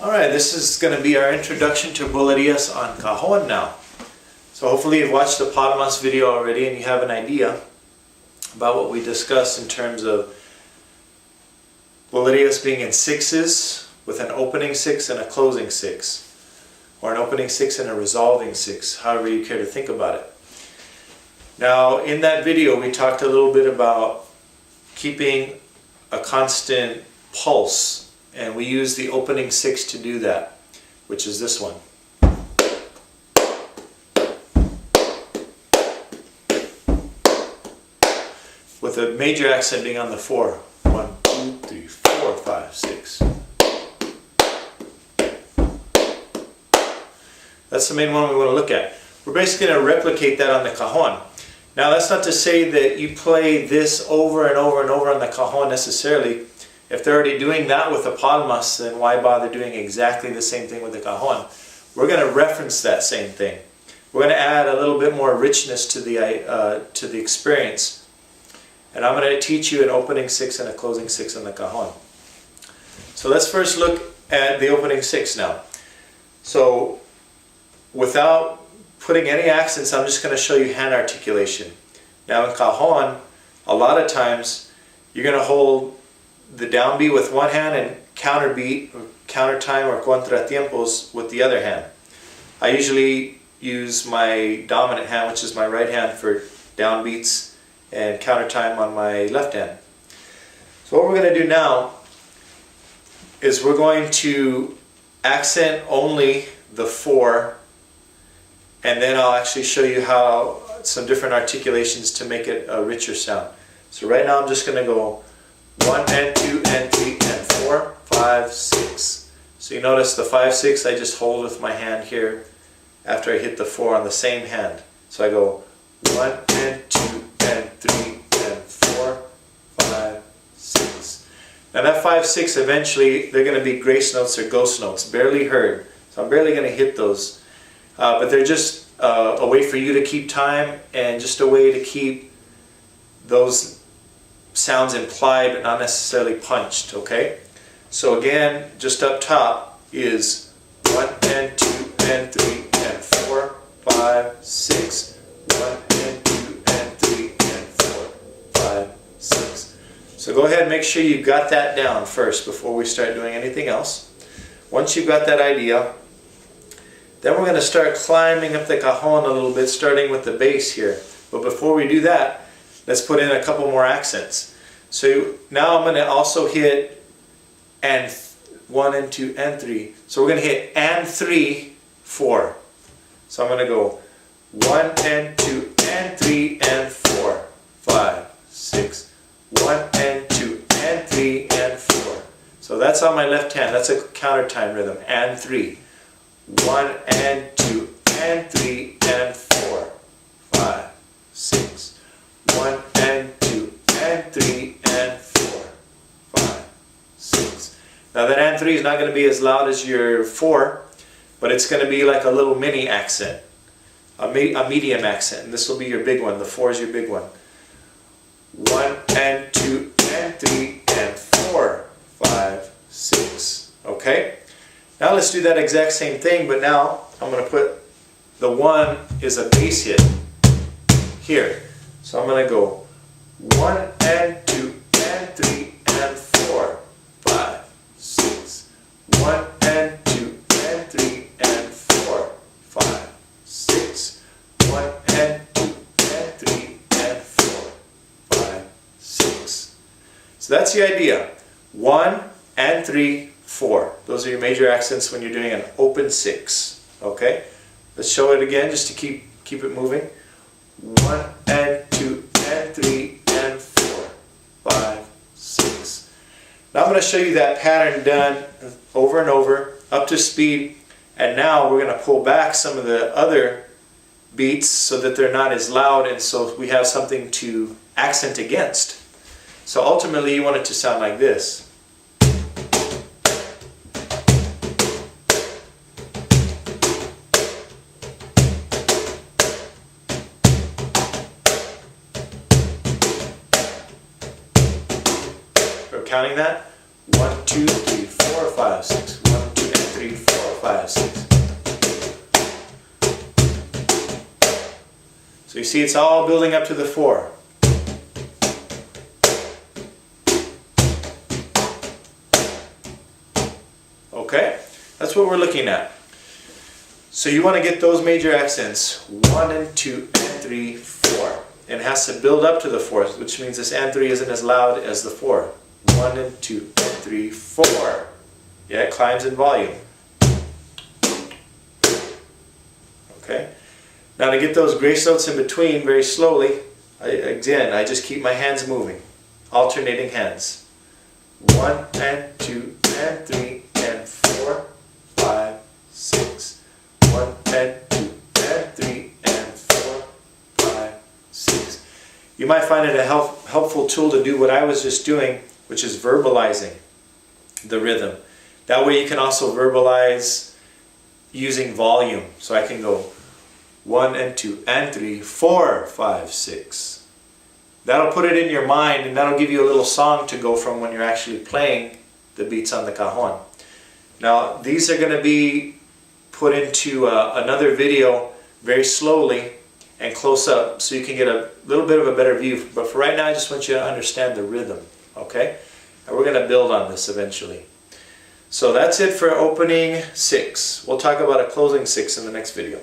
Alright, this is going to be our introduction to Bulerias on Cajon now. So hopefully you've watched the Palmas video already and you have an idea about what we discussed in terms of Bulerias being in sixes with an opening six and a closing six, or an opening six and a resolving six, however you care to think about it. Now in that video we talked a little bit about keeping a constant pulse, and we use the opening six to do that, which is this one. With a major accent being on the 4. 1, 2, 3, 4, 5, 6. That's the main one we want to look at. We're basically going to replicate that on the Cajon. Now that's not to say that you play this over and over and over on the Cajon necessarily. If they're already doing that with the Palmas, then why bother doing exactly the same thing with the Cajon? We're going to reference that same thing. We're going to add a little bit more richness to the experience. And I'm going to teach you an opening six and a closing six on the Cajon. So let's first look at the opening six now. So without putting any accents, I'm just going to show you hand articulation. Now in Cajon, a lot of times you're going to hold the downbeat with one hand and counterbeat, or counter time, or contratiempos with the other hand. I usually use my dominant hand, which is my right hand, for downbeats and counter time on my left hand. So what we're going to do now is we're going to accent only the 4, and then I'll actually show you how some different articulations to make it a richer sound. So right now I'm just going to go 1 and 2 and 3 and 4, 5, 6. So you notice the 5, 6 I just hold with my hand here after I hit the 4 on the same hand. So I go 1 and 2 and 3 and 4, 5, 6. Now that 5, 6 eventually they're going to be grace notes or ghost notes, barely heard. So I'm barely going to hit those. But they're just a way for you to keep time and just a way to keep those sounds implied but not necessarily punched, okay? So again, just up top is 1 and 2 and 3 and 4, 5, 6. 1 and 2 and 3 and 4, 5, 6. So go ahead and make sure you got that down first before we start doing anything else. Once you've got that idea, then we're going to start climbing up the Cajon a little bit, starting with the bass here. But before we do that, let's put in a couple more accents. So now I'm going to also hit and 1 and 2 and 3. So we're going to hit and 3, 4. So I'm going to go 1 and 2 and 3 and 4, 5, 6. 1 and 2 and 3 and 4. So that's on my left hand. That's a counter time rhythm. And 3. 1 and 2 and 3 and 4, 5, 6. 1 and 2 and 3 and 4, 5, 6. Now that and 3 is not going to be as loud as your 4, but it's going to be like a little mini accent, a medium accent, and this will be your big one. The 4 is your big one. 1 and 2 and 3 and 4, 5, 6. Okay? Now let's do that exact same thing, but now I'm going to put the 1 is a bass hit here. So I'm going to go 1 and 2 and 3 and 4, 5, 6. 1 and 2 and 3 and 4, 5, 6. 1 and 2 and 3 and 4, 5, 6. So that's the idea. 1 and 3, 4. Those are your major accents when you're doing an open 6. Okay? Let's show it again just to keep it moving. 1 and 2 and 3 and 4, 5, 6. Now I'm going to show you that pattern done over and over, up to speed, and now we're going to pull back some of the other beats so that they're not as loud, and so we have something to accent against. So ultimately you want it to sound like this. Counting that, 1, 2, 3, 4, 5, 6, 1, 2, and 3. 3, 4, 5, 6. So you see it's all building up to the 4. Okay, that's what we're looking at. So you want to get those major accents, 1 and 2 and 3, 4. And it has to build up to the 4th, which means this and 3 isn't as loud as the 4. 1 and 2 and 3, 4. Yeah, it climbs in volume. Okay. Now to get those grace notes in between very slowly, I just keep my hands moving, alternating hands. 1 and 2 and 3 and 4, 5, 6. 1 and 2 and 3 and 4, 5, 6. You might find it a helpful tool to do what I was just doing, which is verbalizing the rhythm. That way you can also verbalize using volume. So I can go 1 and 2 and 3, 4, 5, 6. That'll put it in your mind, and that'll give you a little song to go from when you're actually playing the beats on the cajon. Now these are going to be put into another video very slowly and close up so you can get a little bit of a better view. But for right now I just want you to understand the rhythm, okay? And we're going to build on this eventually. So that's it for opening 6. We'll talk about a closing 6 in the next video.